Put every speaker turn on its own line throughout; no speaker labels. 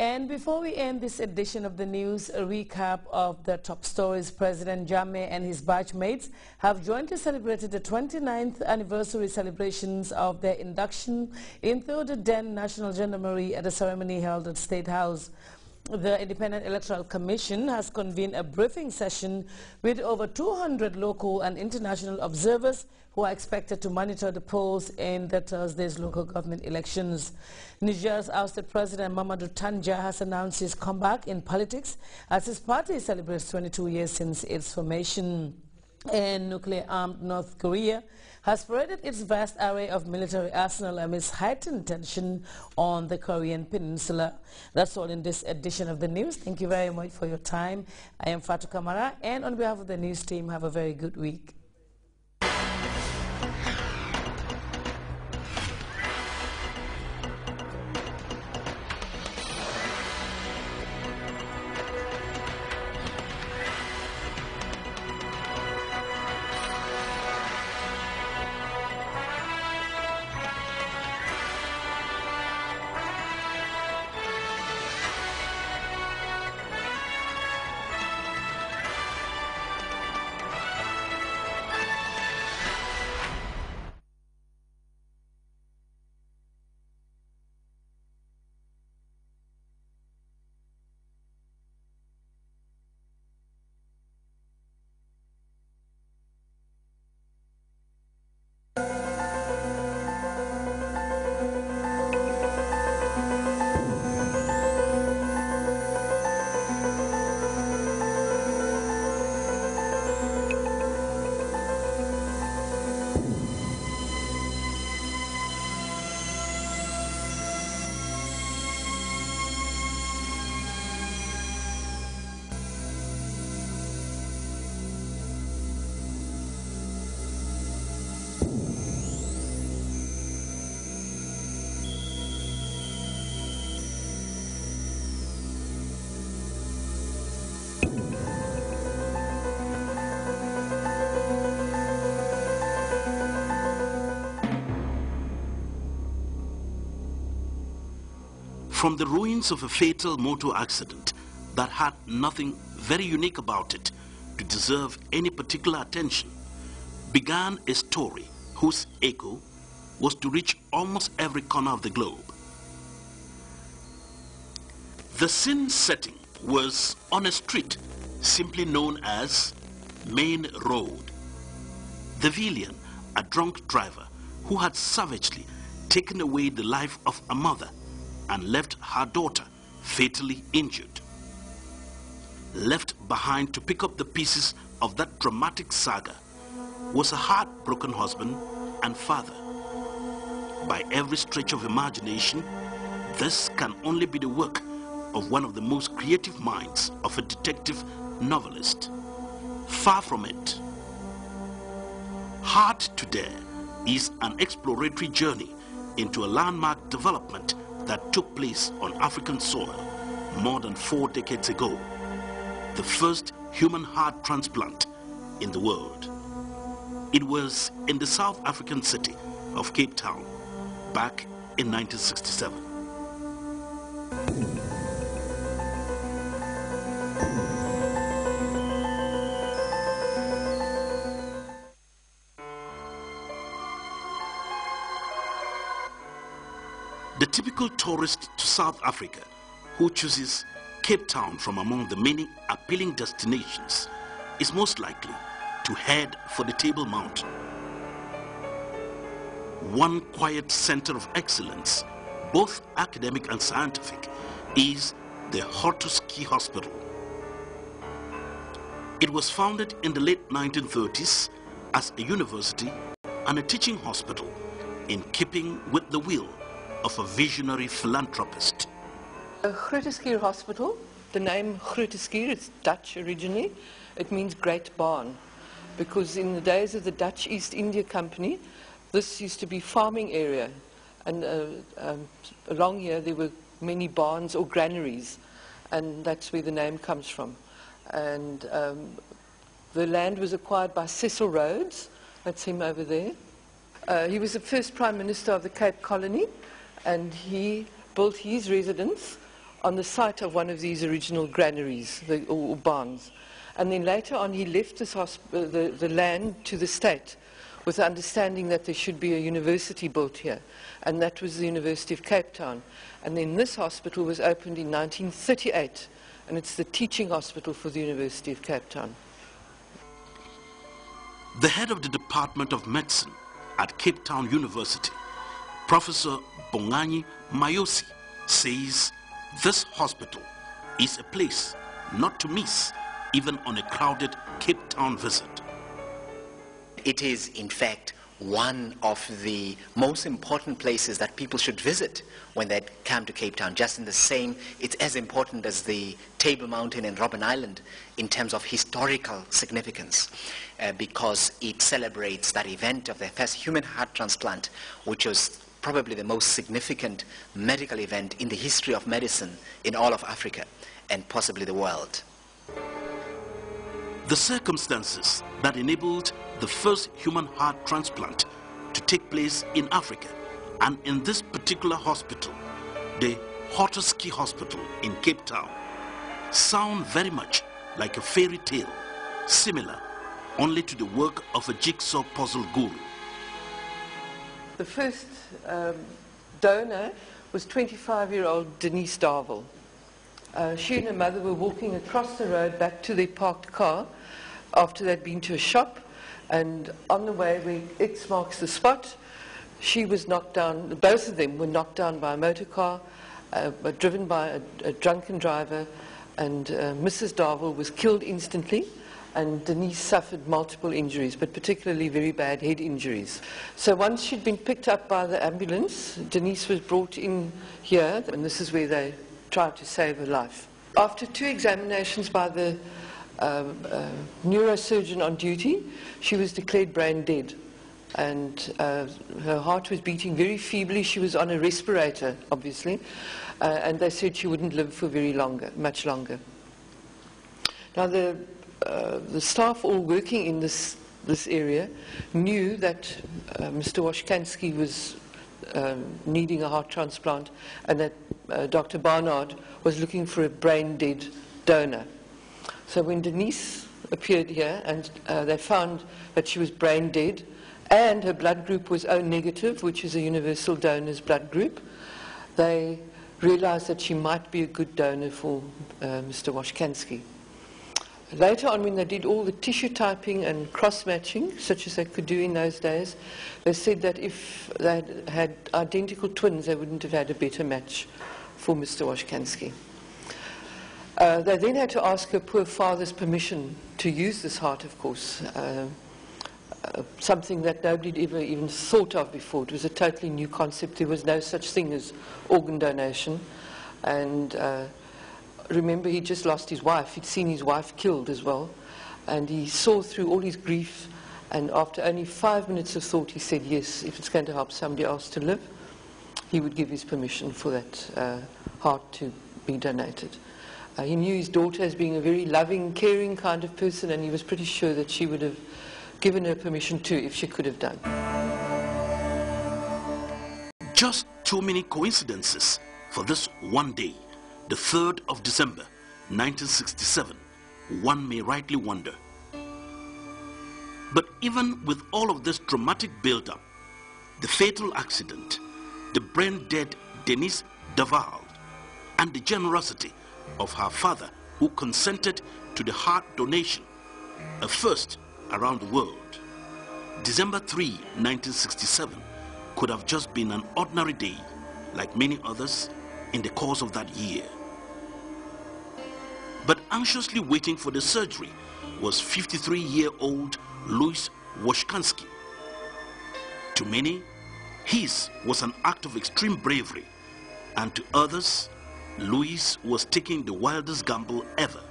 And before we end this edition of the news, a recap of the top stories. President Jammeh and his batchmates have jointly celebrated the 29th anniversary celebrations of their induction into the then National Gendarmerie at a ceremony held at State House. The Independent Electoral Commission has convened a briefing session with over 200 local and international observers who are expected to monitor the polls in the Thursday's local government elections. Niger's ousted President Mamadou Tanja has announced his comeback in politics as his party celebrates 22 years since its formation. And nuclear-armed North Korea has paraded its vast array of military arsenal amidst heightened tension on the Korean peninsula. That's all in this edition of the news. Thank you very much for your time. I am Fatou Kamara, and on behalf of the news team, have a very good week.
From the ruins of a fatal motor accident that had nothing very unique about it to deserve any particular attention, began a story whose echo was to reach almost every corner of the globe. The scene setting was on a street simply known as Main Road. The villain, a drunk driver who had savagely taken away the life of a mother and left her daughter fatally injured. Left behind to pick up the pieces of that dramatic saga was a heartbroken husband and father. By every stretch of imagination, this can only be the work of one of the most creative minds of a detective novelist. Far from it. Hard to Dare is an exploratory journey into a landmark development that took place on African soil more than 4 decades ago, the first human heart transplant in the world. It was in the South African city of Cape Town back in 1967. The typical tourist to South Africa who chooses Cape Town from among the many appealing destinations is most likely to head for the Table Mountain. One quiet center of excellence, both academic and scientific, is the Grooteskies Hospital. It was founded in the late 1930s as a university and a teaching hospital, in keeping with the will of a visionary philanthropist.
The Grooteskies Hospital, the name Grooteskies, it's Dutch originally. It means great barn, because in the days of the Dutch East India Company, this used to be farming area, and along here there were many barns or granaries, and that's where the name comes from. And the land was acquired by Cecil Rhodes, that's him over there. He was the first Prime Minister of the Cape Colony, and he built his residence on the site of one of these original granaries or barns. And then later on he left this the land to the state with the understanding that there should be a university built here, and that was the University of Cape Town. And then this hospital was opened in 1938, and it's the teaching hospital for the University of Cape Town.
The head of the Department of Medicine at Cape Town University, Professor Bongani Mayosi, says this hospital is a place not to miss even on a crowded Cape Town visit.
It is, in fact, one of the most important places that people should visit when they come to Cape Town. Just in the same, it's as important as the Table Mountain and Robben Island in terms of historical significance, because it celebrates that event of the first human heart transplant, which was probably the most significant medical event in the history of medicine in all of Africa and possibly the world.
The circumstances that enabled the first human heart transplant to take place in Africa and in this particular hospital, the Grooteskier Hospital in Cape Town, sound very much like a fairy tale, similar only to the work of a jigsaw puzzle guru.
The first donor was 25-year-old Denise Darvel. She and her mother were walking across the road back to their parked car after they'd been to a shop, and on the way where X marks the spot, she was knocked down, both of them were knocked down by a motor car, driven by a drunken driver, and Mrs. Darvel was killed instantly, and Denise suffered multiple injuries, but particularly very bad head injuries. So once she'd been picked up by the ambulance, Denise was brought in here, and this is where they tried to save her life. After 2 examinations by the neurosurgeon on duty, she was declared brain dead, and her heart was beating very feebly. She was on a respirator, obviously, and they said she wouldn't live for much longer. Now the staff all working in this area knew that Mr. Washkansky was needing a heart transplant, and that Dr. Barnard was looking for a brain-dead donor. So when Denise appeared here and they found that she was brain-dead and her blood group was O negative, which is a universal donor's blood group, they realized that she might be a good donor for Mr. Washkansky. Later on, when they did all the tissue typing and cross-matching, such as they could do in those days, they said that if they had identical twins, they wouldn't have had a better match for Mr. Washkansky. They then had to ask her poor father's permission to use this heart, of course, something that nobody had ever even thought of before. It was a totally new concept. There was no such thing as organ donation. And remember, he just lost his wife. He'd seen his wife killed as well. And he saw through all his grief, and after only 5 minutes of thought, he said, yes, if it's going to help somebody else to live, he would give his permission for that heart to be donated. He knew his daughter as being a very loving, caring kind of person, and he was pretty sure that she would have given her permission too if she could have done.
Just too many coincidences for this one day, the 3rd of December, 1967, one may rightly wonder. But even with all of this dramatic build-up, the fatal accident, the brain-dead Denise Darvel, and the generosity of her father, who consented to the heart donation, a first around the world. December 3, 1967, could have just been an ordinary day, like many others, in the course of that year. But anxiously waiting for the surgery was 53-year-old Louis Washkansky. To many, his was an act of extreme bravery, and to others, Louis was taking the wildest gamble ever.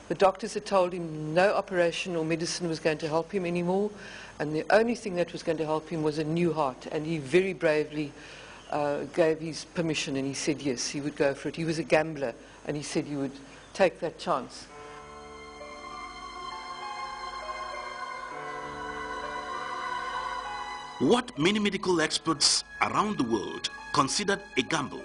The doctors had told him no operation or medicine was going to help him anymore, and the only thing that was going to help him was a new heart, and he very bravely gave his permission, and he said yes, he would go for it. He was a gambler, and he said he would take that chance.
What many medical experts around the world considered a gamble